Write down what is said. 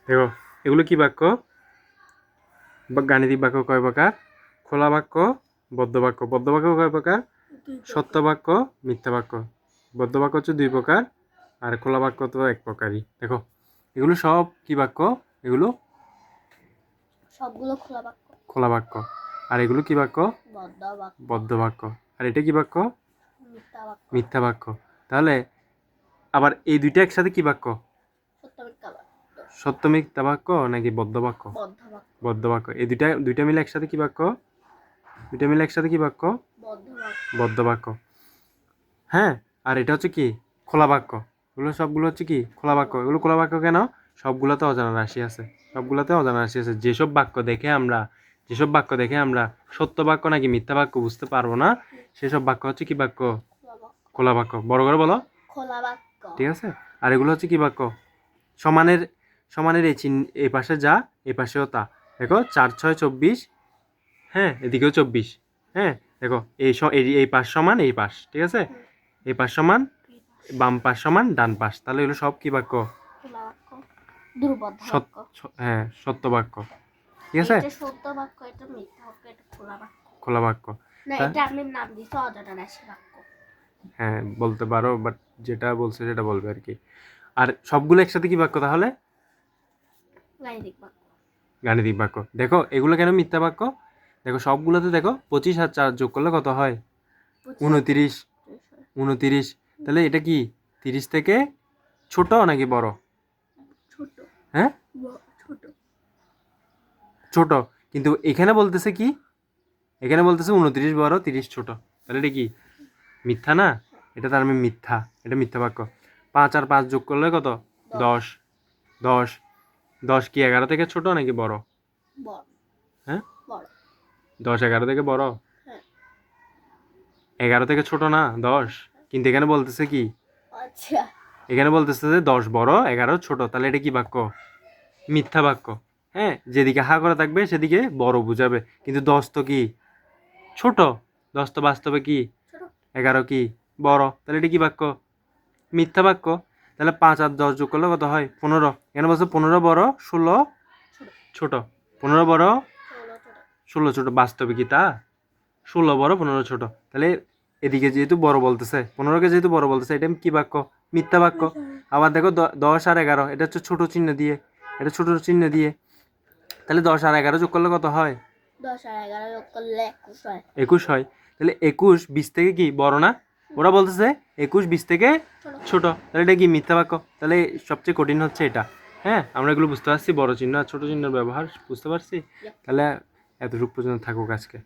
দেখো এগুলো কি বাক্য? গাণিতিক বাক্য কয় প্রকার? খোলা বাক্য, বদ্ধ বাক্য। বদ্ধ বাক্য কয় প্রকার? সত্য বাক্য, মিথ্যা বাক্য। বদ্ধ বাক্য হচ্ছে 2 প্রকার, আর খোলা বাক্য তো 1 প্রকারই। দেখো এগুলো সব কি বাক্য? এগুলো সবগুলো খোলা বাক্য। খোলা বাক্য। আর এগুলো কি বাক্য? বদ্ধ বাক্য। বদ্ধ বাক্য। আর এটা কি বাক্য? মিথ্যা বাক্য। মিথ্যা বাক্য। তাহলে আবার এই দুইটা একসাথে কি বাক্য? সত্য মিথ্যা বাক্য। সত্য মিথ্যা বাক্য নাকি বদ্ধ বাক্য? বদ্ধ বাক্য। বদ্ধ বাক্য। এই দুইটা মিলে একসাথে কি বাক্য? দুইটা মিলে একসাথে কি বাক্য? বদ্ধ বাক্য। বদ্ধ বাক্য। হ্যাঁ, আর এটা হচ্ছে কি? খোলা বাক্য। এগুলো সবগুলো হচ্ছে কি? খোলা বাক্য। এগুলো খোলা বাক্য কেন? সবগুলোতে অজানা রাশি আছে। সবগুলোতে অজানা রাশি আছে। যেসব বাক্য দেখে আমরা সত্য বাক্য নাকি মিথ্যা বাক্য বুঝতে পারবো না, সেসব বাক্য হচ্ছে কি বাক্য? খোলা বাক্য। বড় করে বলো। খোলা বাক্য। ঠিক আছে? আর এগুলো হচ্ছে কি বাক্য? সমানের সমানের এই পাশে যা, এই পাশেও তা। দেখো 4 6 24, হ্যাঁ, এদিকেও 24। হ্যাঁ, দেখো এই পাশ সমান এই পাশ। ঠিক আছে? এই পাশ সমান বাম পাশ সমান ডান পাশ। তাহলে এগুলো সব কি বাক্য? খোলা বাক্য। দুর্বোধ্য বাক্য। হ্যাঁ, সত্য বাক্য। ঠিক আছে? এটা সত্য বাক্য, এটা মিথ্যা বাক্য, এটা খোলা বাক্য। খোলা বাক্য। না, এটা আমি নাম দিছি অজানা রাশি বাক্য। হ্যাঁ, বলতে পারো, বাট যেটা বলছে সেটা বলবে আর কি। আর সবগুলো একসাথে কি বাক্য তাহলে? গাণিতিক বাক্য। গাণিতিক বাক্য। দেখো এগুলো কেন মিথ্যা বাক্য? দেখো সবগুলোতে দেখো 25 আর 4 যোগ করলে কত হয়? 29। 29। তাহলে এটা কি 30 থেকে ছোট নাকি বড়? ছোট। হ্যাঁ, ছোট। ছোট। কিন্তু এখানে বলতেছে কি? এখানে বলতেছে 29 বড়, 30 ছোট। তাহলে এটা কি মিথ্যা না? এটা তার মানে মিথ্যা। এটা মিথ্যা বাক্য। 5 আর 5 যোগ করলে কত? 10। 10 10 কি 11 থেকে ছোট নাকি বড়? বড়। হ্যাঁ, বড়। 10 11 থেকে বড়? হ্যাঁ। 11 থেকে ছোট না 10? কিন্তু এখানে বলতেছে কি? আচ্ছা। এখানে বলতেছে যে 10 বড়, 11 ছোট। তাহলে এটা কি বাক্য? মিথ্যা বাক্য। হ্যাঁ, যেদিকে হা করে থাকবে সেদিকে বড় বুঝাবে। কিন্তু 10 তো কি ছোট? 10 তো বাস্তবে কি? ছোট। 11 কি বড়? তাহলে এটা কি বাক্য? মিথ্যা বাক্য। তাহলে 5 আর 10 যোগ করলে কত হয়? 15। এখানে বলছে 15 বড়, 16 ছোট। 15 বড়, 16 ছোট। বাস্তবে কি তা? 16 বড়, 15 ছোট। তাহলে এদিকে যেহেতু বড় বলতেছে, 15কে যেহেতু বড় বলতেছে, এটা কি বাক্য? মিথ্যা বাক্য। আবার দেখো 10 আর 11, এটা হচ্ছে ছোট চিহ্ন দিয়ে, এটা ছোট চিহ্ন দিয়ে। তাহলে 10 আর 11 যোগ করলে কত হয়? 10 আর 11 যোগ করলে 21 হয়। 21 হয়। তাহলে 21 20 থেকে কি বড় না? ওরা বলতেছে 21 20 থেকে ছোট। তাহলে এটা কি মিথ্যা বাক্য? তাহলে সবচেয়ে কঠিন হচ্ছে এটা। হ্যাঁ, আমরা এগুলো বুঝতে পারছি, বড় চিহ্ন আর ছোট চিহ্নের ব্যবহার বুঝতে পারছি। তাহলে এতটুকু পর্যন্ত থাকুক আজকে।